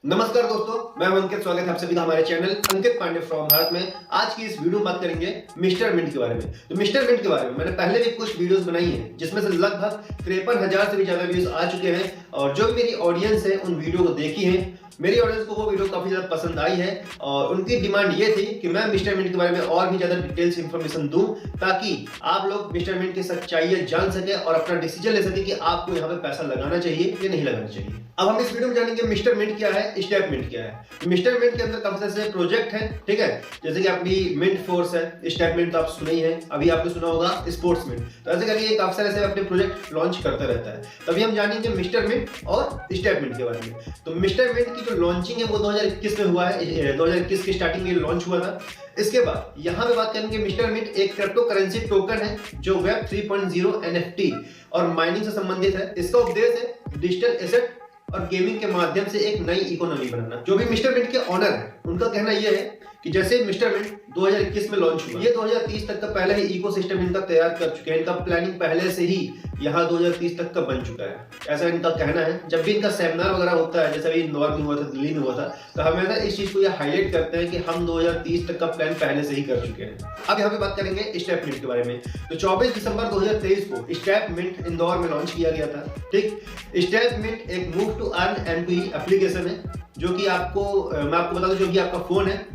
नमस्कार दोस्तों, मैं अंकित। स्वागत है आप सभी का हमारे चैनल अंकित पांडे फ्रॉम भारत में। आज की इस वीडियो में बात करेंगे मिस्टर मिंट के बारे में। तो मिस्टर मिंट के बारे में मैंने पहले भी कुछ वीडियोस बनाई हैं जिसमें से लगभग 53,000 से भी ज्यादा व्यूज आ चुके हैं और जो मेरी ऑडियंस है उन वीडियो को देखी है। मेरी ऑडियंस को वो वीडियो काफी ज्यादा पसंद आई है और उनकी डिमांड ये थी कि मैं मिस्टर मिंट के बारे में और भी ज्यादा डिटेल्स इंफॉर्मेशन दूं ताकि आप लोग मिस्टर मिंट की सच्चाई जान सके और अपना डिसीजन ले सके कि आपको यहाँ पे पैसा लगाना चाहिए या नहीं लगाना चाहिए। अब हम इस वीडियो में जानेंगे मिस्टर मिंट क्या है, स्टेप मिंट क्या है। मिस्टर मिंट के अंदर काफी सारे प्रोजेक्ट है, ठीक है, जैसे कि अपनी मिंट फोर्स है, स्टेप मिंट तो आप सुने ही है, अभी आपने सुना होगा स्पोर्ट्स मिंट। तो ऐसे करके काफी सारे ऐसे अपने प्रोजेक्ट लॉन्च करता रहता है। तभी हम जानेंगे मिस्टर मिंट और स्टेप मिंट के बारे में। तो मिस्टर मिंट की जो लॉन्चिंग है वो 2021 में हुआ है, 2021 की स्टार्टिंग में लॉन्च हुआ था। इसके बाद यहाँ पे बात करेंगे मिस्टर मिंट एक क्रिप्टो करेंसी टोकन है जो वेब 3.0 NFT और माइनिंग से संबंधित है। इसका उद्देश्य है डिजिटल एसेट और गेमिंग के माध्यम से एक नई इकोनॉमी बनाना। जो भी मिस्टर मिंट के ऑनर है उनका कहना यह है कि जैसे मिस्टर मिंट 2021 में लॉन्च हुआ, ये 2030 तक का पहले ही इकोसिस्टम इनका तैयार कर चुके हैं। इनका प्लानिंग पहले से ही यहाँ 2030 तक का बन चुका है, ऐसा इनका कहना है। जब भी इनका सेमिनार वगैरह होता है, जैसे अभी इंदौर में हुआ था, दिल्ली में हुआ था, तो हमेशा इस चीज को ये हाईलाइट करते हैं कि हम 2030 तक का प्लान पहले से ही कर चुके हैं। अब यहाँ पे बात करेंगे स्टेप मिंट के बारे में। तो 24 दिसंबर 2023 को स्टेप मिंट इंदौर में लॉन्च किया गया था। ठीक, स्टेप मिंट एक move to earn M2E application है जो कि आपको मैं आपको बता दूं, जो कि आपका फोन है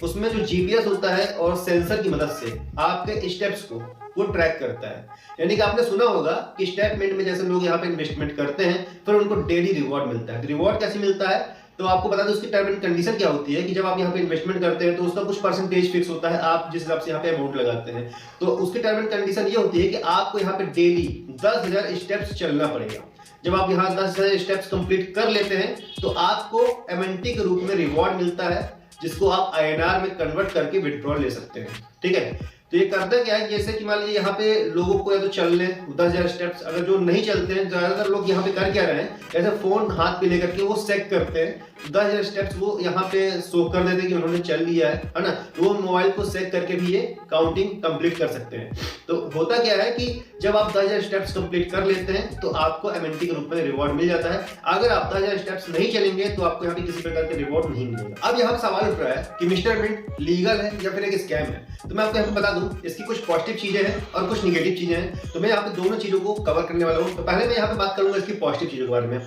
उसमें जो GPS होता है और सेंसर की मदद से आपके स्टेप्स को वो ट्रैक करता है। यानी कि आपने सुना होगा कि स्टेप मिंट में जैसे लोग यहाँ पे इन्वेस्टमेंट करते हैं फिर उनको डेली रिवॉर्ड मिलता है। रिवॉर्ड कैसे मिलता है तो आपको बता दें उसकी टर्म एंड कंडीशन क्या होती है कि जब आप यहाँ पे इन्वेस्टमेंट करते हैं तो उसका कुछ परसेंटेज फिक्स होता है, आप जिस हिसाब से यहाँ पे अमाउंट लगाते हैं। तो उसकी टर्म एंड कंडीशन ये होती है कि आपको यहाँ पे डेली 10,000 स्टेप्स चलना पड़ेगा। जब आप यहाँ 10,000 स्टेप्स कंप्लीट कर लेते हैं तो आपको MNT के रूप में रिवॉर्ड मिलता है जिसको आप INR में कन्वर्ट करके विड्रॉल ले सकते हैं। ठीक है, तो ये करता क्या है, जैसे कि मान लीजिए यहाँ पे लोगों को या तो चलने 10,000 स्टेप्स, अगर जो नहीं चलते हैं, ज्यादातर लोग यहाँ पे कर क्या रहे हैं, ऐसे फोन हाथ पे लेकर के वो चेक करते हैं 10,000 स्टेप्स वो यहाँ पे शो कर देते हैं कि उन्होंने चल लिया है ना। तो वो मोबाइल को चेक करके भी ये काउंटिंग कंप्लीट कर सकते हैं। तो होता क्या है कि जब आप 10,000 स्टेप्स कंप्लीट कर लेते हैं तो आपको MNT के रूप में रिवॉर्ड मिल जाता है। अगर आप 10,000 स्टेप्स नहीं चलेंगे तो आपको यहाँ पे किसी प्रकार का रिवॉर्ड नहीं मिलेगा। अब यहाँ सवाल उठ रहा है कि मिस्टर मिंट लीगल है या फिर एक स्कैम है। तो मैं आपको यहाँ पे बता दूं इसकी कुछ पॉजिटिव चीजें हैं और कुछ निगेटिव चीजें हैं। तो मैं यहाँ पे दोनों चीजों को कवर करने वाला हूँ। तो पहले मैं यहाँ पे बात करूंगा इसकी पॉजिटिव चीजों के बारे में।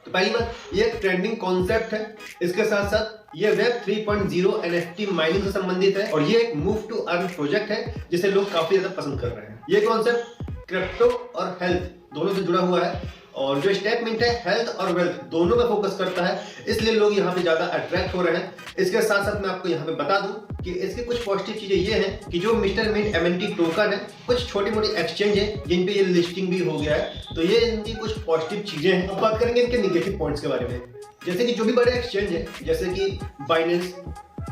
तो पहली बात, ये एक ट्रेंडिंग कॉन्सेप्ट है। इसके साथ साथ ये वेब 3.0 NFT माइनिंग से संबंधित है और ये एक मूव टू अर्न प्रोजेक्ट है जिसे लोग काफी ज्यादा पसंद कर रहे हैं। ये कॉन्सेप्ट क्रिप्टो और हेल्थ दोनों से जुड़ा हुआ है और जो स्टेप मिंट है हेल्थ और वेल्थ दोनों पे फोकस करता है, इसलिए लोग यहाँ पे ज्यादा अट्रैक्ट हो रहे हैं। इसके साथ साथ मैं आपको यहाँ पे बता दूं कि इसकी कुछ पॉजिटिव चीजें ये हैं कि जो मिस्टर मिंट MNT टोकन है, कुछ छोटी मोटी एक्सचेंज है जिन पे ये लिस्टिंग भी हो गया है। तो ये इनकी कुछ पॉजिटिव चीजें हैं। अब बात करेंगे इनके निगेटिव पॉइंट्स के बारे में, जैसे कि जो भी बड़े एक्सचेंज है जैसे कि बाइनेंस,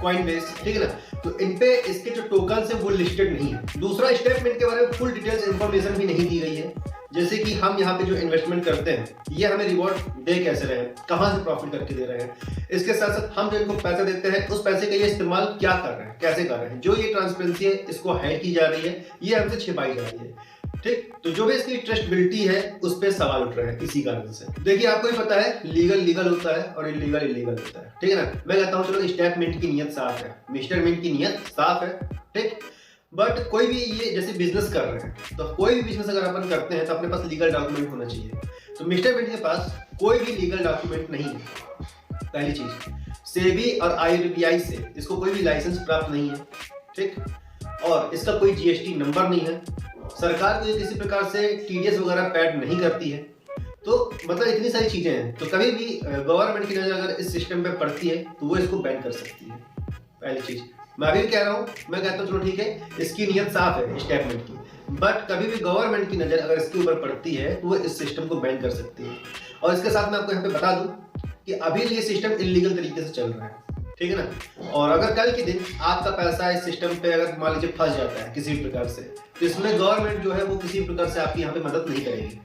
कॉइनबेस, ठीक है ना, तो इन पे इसके जो टोकन है वो लिस्टेड नहीं है। दूसरा, स्टेप मिंट के बारे में फुल डिटेल्स इंफॉर्मेशन भी नहीं दी गई है, जैसे कि हम यहाँ पे जो इन्वेस्टमेंट करते हैं ये हमें रिवॉर्ड दे कैसे रहे हैं, कहाँ से प्रॉफिट करके दे रहे हैं। इसके साथ साथ हम जो इनको पैसे देते हैं उस पैसे का ये इस्तेमाल क्या कर रहे हैं, कैसे कर रहे हैं, जो ये ट्रांसपेरेंसी है इसको हाइड की जा रही है, ये हमसे छिपाई जा रही है। ठीक, तो जो भी इसकी ट्रस्टेबिलिटी है उस पर सवाल उठ रहे हैं इसी कारण से। देखिए आपको भी पता है लीगल लीगल होता है और इलीगल इलीगल होता है, ठीक है ना। मैं कहता हूँ चलो स्टेप मिंट की नियत साफ है, मिस्टर मिंट की नियत साफ है, ठीक। बट कोई भी ये जैसे बिजनेस कर रहे हैं तो कोई भी बिजनेस अगर अपन करते हैं तो अपने पास लीगल डॉक्यूमेंट होना चाहिए। तो मिस्टर मिंट के पास कोई भी लीगल डॉक्यूमेंट नहीं है। पहली चीज, सेबी और IRBI से इसको कोई भी लाइसेंस प्राप्त नहीं है, ठीक, और इसका कोई GST नंबर नहीं है। सरकार को किसी प्रकार से TDS वगैरह पैड नहीं करती है। तो मतलब इतनी सारी चीजें हैं, तो कभी भी गवर्नमेंट की नजर अगर इस सिस्टम पे पड़ती है तो वो इसको बैन कर सकती है। पहली चीज मैं अभी कह रहा हूँ, मैं कहता हूँ चलो ठीक है इसकी नियत साफ है स्टेप मिंट की, बट कभी भी गवर्नमेंट की नजर अगर इसके ऊपर पड़ती है तो वो इस सिस्टम को बैन कर सकती है। और इसके साथ मैं आपको यहाँ पे बता दूं कि अभी ये सिस्टम इलीगल तरीके से चल रहा है, ठीक है ना। और अगर कल के दिन आपका पैसा इस सिस्टम पे अगर मान लीजिए फंस जाता है किसी भी प्रकार से, तो इसमें गवर्नमेंट जो है वो किसी प्रकार से आपकी यहाँ पे मदद नहीं करेगी।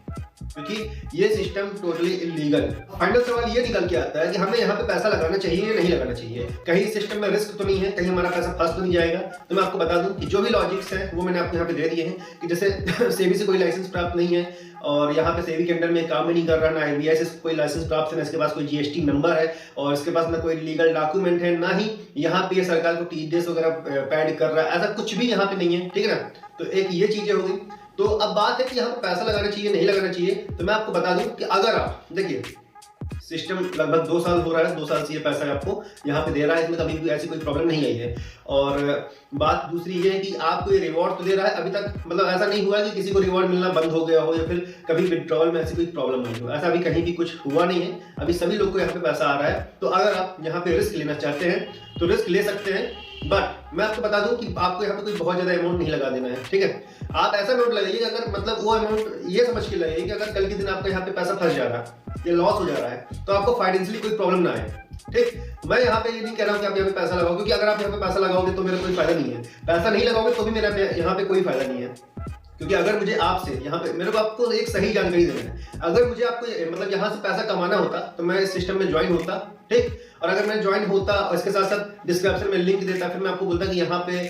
क्योंकि ये सिस्टम टोटली इलीगल है। फाइनल सवाल ये निकल के आता है कि हमें यहाँ पे पैसा लगाना चाहिए या नहीं लगाना चाहिए, कहीं सिस्टम में रिस्क तो नहीं है, कहीं हमारा पैसा फंस तो नहीं जाएगा। तो मैं आपको बता दूं कि जो भी लॉजिक्स हैं वो मैंने आपको यहाँ पे दे दिए हैं कि जैसे सेबी से कोई लाइसेंस प्राप्त नहीं है और यहाँ पे सेबी के अंडर में काम ही नहीं कर रहा, ना आरबीआई से कोई लाइसेंस प्राप्त है, ना इसके पास कोई जीएसटी नंबर है और इसके पास ना कोई लीगल डॉक्यूमेंट है, ना ही यहाँ पे सरकार को टीडीएस वगैरह पैड कर रहा है, ऐसा कुछ भी यहाँ पे नहीं है, ठीक है ना। तो एक ये चीजें हो गई। तो अब बात है कि यहाँ पे पैसा लगाना चाहिए नहीं लगाना चाहिए। तो मैं आपको बता दूं कि अगर आप देखिए सिस्टम लगभग 2 साल हो रहा है, 2 साल से ये पैसा आपको यहाँ पे दे रहा है, इसमें कभी भी ऐसी कोई प्रॉब्लम नहीं आई है। और बात दूसरी ये है कि आपको ये रिवॉर्ड तो दे रहा है, अभी तक मतलब ऐसा नहीं हुआ कि किसी को रिवॉर्ड मिलना बंद हो गया हो या फिर कभी विड्रॉल में ऐसी कोई प्रॉब्लम नहीं हो, ऐसा अभी कहीं भी कुछ हुआ नहीं है। अभी सभी लोग को यहाँ पे पैसा आ रहा है। तो अगर आप यहाँ पे रिस्क लेना चाहते हैं तो रिस्क ले सकते हैं, बट मैं आपको बता दूं कि आपको यहाँ पे कोई बहुत ज्यादा अमाउंट नहीं लगा देना है, ठीक है। आप ऐसा अमाउंट लगाइए अगर मतलब वो अमाउंट ये समझ के लगाइए कि अगर कल के दिन आपका यहाँ पे पैसा फंस जा रहा है या लॉस हो जा रहा है तो आपको फाइनेंशियली कोई प्रॉब्लम ना आए, ठीक। मैं यहाँ पे ये नहीं कह रहा हूँ कि आप यहाँ पे पैसा लगाओ, क्योंकि अगर आप यहाँ पे पैसा लगाओगे तो मेरा कोई फायदा नहीं है, पैसा नहीं लगाओगे तो भी मेरा यहाँ पे कोई फायदा नहीं है। क्योंकि अगर मुझे आपसे यहाँ पे मेरे को आपको एक सही जानकारी देना है, अगर मुझे आपको मतलब यहाँ से पैसा कमाना होता तो मैं इस सिस्टम में ज्वाइन होता, ठीक। और अगर मैं ज्वाइन होता और इसके साथ साथ डिस्क्रिप्शन में लिंक देता, फिर मैं आपको बोलता कि यहाँ पे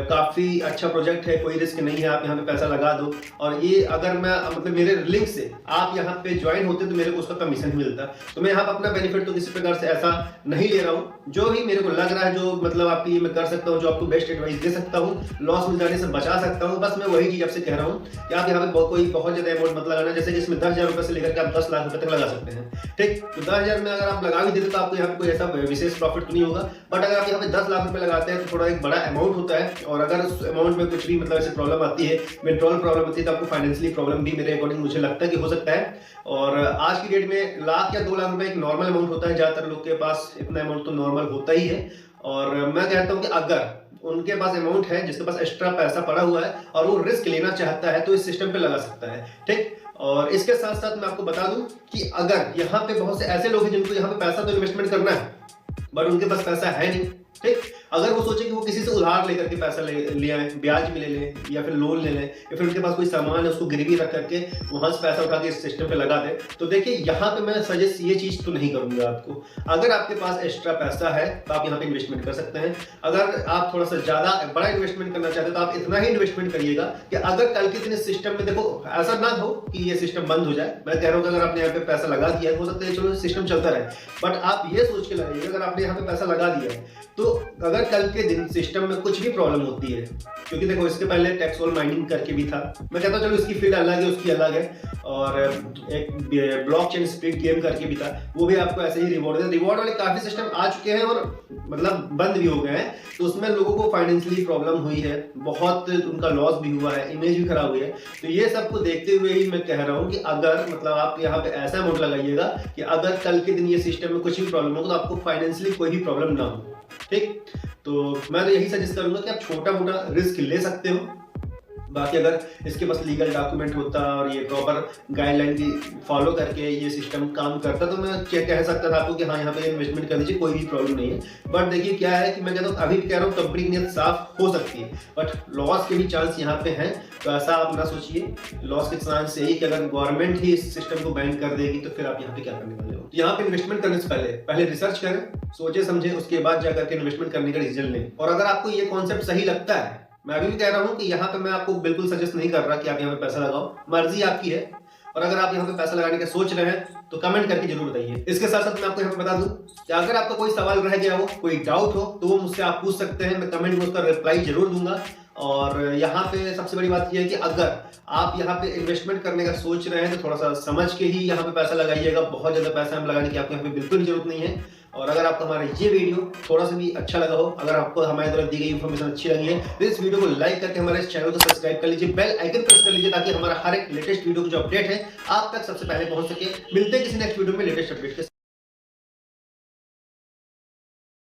काफी अच्छा प्रोजेक्ट है, कोई रिस्क नहीं है, आप यहाँ पे पैसा लगा दो। और ये अगर मैं मतलब मेरे लिंक से आप यहाँ पे ज्वाइन होते तो मेरे को उसका कमीशन मिलता। तो मैं यहाँ पे अपना बेनिफिट तो किसी प्रकार से ऐसा नहीं ले रहा हूँ, जो भी मेरे को लग रहा है, जो मतलब आपके लिए मैं कर सकता हूँ, जो आपको बेस्ट एडवाइस दे सकता हूँ, लॉस मिल जाने से बचा सकता हूँ, बस मैं वही चीज आपसे कह रहा हूँ कि आप यहाँ पे कोई बहुत ज्यादा अमाउंट मत लगाना। जैसे कि इसमें 10,000 रुपए से लेकर के आप 10 लाख रुपए तक लगा सकते हैं, ठीक। तो 10,000 में अगर आप लगा भी देते तो आपको यहाँ पे कोई ऐसा विशेष प्रॉफिट तो नहीं होगा, बट अगर आप यहाँ पे 10 लाख रुपए लगाते हैं तो थोड़ा एक बड़ा अमाउंट होता है। और अगर उस अमाउंट में कुछ भी मतलब ऐसे प्रॉब्लम आती है, विड्रॉल प्रॉब्लम आती है, तो आपको फाइनेंशियली प्रॉब्लम भी मेरे अकॉर्डिंग मुझे लगता है कि हो सकता है। और आज की डेट में लाख या 2 लाख रुपए एक नॉर्मल अमाउंट होता है, ज्यादातर लोग के पास इतना अमाउंट तो नॉर्मल होता ही है। और मैं कहता हूँ कि अगर उनके पास अमाउंट है, जिसके पास एक्स्ट्रा पैसा पड़ा हुआ है और वो रिस्क लेना चाहता है, तो इस सिस्टम पे लगा सकता है, ठीक। और इसके साथ साथ मैं आपको बता दूं कि अगर यहाँ पे बहुत से ऐसे लोग हैं जिनको यहाँ पे पैसा तो इन्वेस्टमेंट करना है बट उनके पास पैसा है नहीं, ठीक। अगर वो सोचे कि वो किसी से उधार लेकर के पैसा ले आए, ब्याज में ले लें या फिर लोन ले लें, या फिर उनके पास कोई सामान है उसको गिरवी रख करके वहां से पैसा उठा के इस सिस्टम पे लगा दे, तो देखिए यहाँ पे मैं सजेस्ट ये चीज तो नहीं करूंगा आपको। अगर आपके पास एक्स्ट्रा पैसा है तो आप यहाँ पे इन्वेस्टमेंट कर सकते हैं। अगर आप थोड़ा सा ज्यादा बड़ा इन्वेस्टमेंट करना चाहते हैं तो आप इतना ही इन्वेस्टमेंट करिएगा कि अगर कल के दिन इस सिस्टम में देखो ऐसा ना हो कि ये सिस्टम बंद हो जाए। मैं कह रहा हूँ कि अगर आपने यहाँ पे पैसा लगा दिया हो सकता है चलो सिस्टम चलता रहे, बट आप ये सोच के लगाइएगा अगर आपने यहाँ पे पैसा लगा दिया है तो अगर कल के दिन सिस्टम में कुछ भी प्रॉब्लम होती है, क्योंकि देखो इसके पहले टेक्सोल माइनिंग करके भी था, मैं कहता हूँ चलो इसकी फील्ड अलग है, उसकी अलग है। और एक ब्लॉकचेन स्प्लिट गेम करके भी था, वो भी आपको ऐसे ही रिवॉर्ड वाले काफी सिस्टम आ चुके हैं और मतलब बंद भी हो गए हैं। तो उसमें लोगों को फाइनेंशियली प्रॉब्लम हुई है, बहुत उनका लॉस भी हुआ है, इमेज भी खराब हुई है। तो ये सबको देखते हुए ही मैं कह रहा हूँ कि अगर मतलब आप यहाँ पे ऐसा अमाउंट लगाइएगा कि अगर कल के दिन ये सिस्टम में कुछ भी प्रॉब्लम हो तो आपको फाइनेंशियली कोई भी प्रॉब्लम ना हो, ठीक। तो मैं तो यही सजेस्ट करूंगा कि आप छोटा मोटा रिस्क ले सकते हो। बाकी अगर इसके पास लीगल डॉक्यूमेंट होता और ये प्रॉपर गाइडलाइन की फॉलो करके ये सिस्टम काम करता तो मैं कह सकता था आपको कि हाँ यहाँ पे इन्वेस्टमेंट करनी चाहिए, कोई भी प्रॉब्लम नहीं है। बट देखिए क्या है कि मैं कहता हूँ अभी भी कह रहा हूँ कंपनी की नीयत साफ हो सकती है, बट लॉस के भी चांस यहाँ पे हैं। तो ऐसा आप ना सोचिए, लॉस के चांस यही कि अगर गवर्नमेंट ही इस सिस्टम को बैन कर देगी तो फिर आप यहाँ पे क्या करने वाले हो। तो यहाँ पे इन्वेस्टमेंट करने से पहले रिसर्च करें, सोचे समझे, उसके बाद जाकर के इन्वेस्टमेंट करने का डिसीजन लें। और अगर आपको ये कॉन्सेप्ट सही लगता है, मैं अभी भी कह रहा हूं कि यहाँ पे मैं आपको बिल्कुल सजेस्ट नहीं कर रहा कि आप यहाँ पे पैसा लगाओ, मर्जी आपकी है। और अगर आप यहाँ पे पैसा लगाने का सोच रहे हैं तो कमेंट करके जरूर बताइए। इसके साथ साथ मैं आपको यहाँ पे बता दूं कि अगर आपका कोई सवाल रह गया हो, कोई डाउट हो, तो वो मुझसे आप पूछ सकते हैं, मैं कमेंट में उसका रिप्लाई जरूर दूंगा। और यहाँ पे सबसे बड़ी बात यह है कि अगर आप यहाँ पे इन्वेस्टमेंट करने का सोच रहे हैं तो थोड़ा सा समझ के ही यहाँ पे पैसा लगाइएगा। बहुत ज्यादा पैसा हम लगाने की आपको यहाँ पे बिल्कुल जरूरत नहीं है। और अगर आपको हमारा ये वीडियो थोड़ा सा भी अच्छा लगा हो, अगर आपको हमारे द्वारा दी गई इन्फॉर्मेशन अच्छी लगी है तो इस वीडियो को लाइक करके हमारे इस चैनल को सब्सक्राइब कर लीजिए, बेल आइकन प्रेस कर लीजिए ताकि हमारा हर एक लेटेस्ट वीडियो का जो अपडेट है आप तक सबसे पहले पहुंच सके। मिलते हैं किसी नेक्स्ट वीडियो में लेटेस्ट अपडेट के साथ।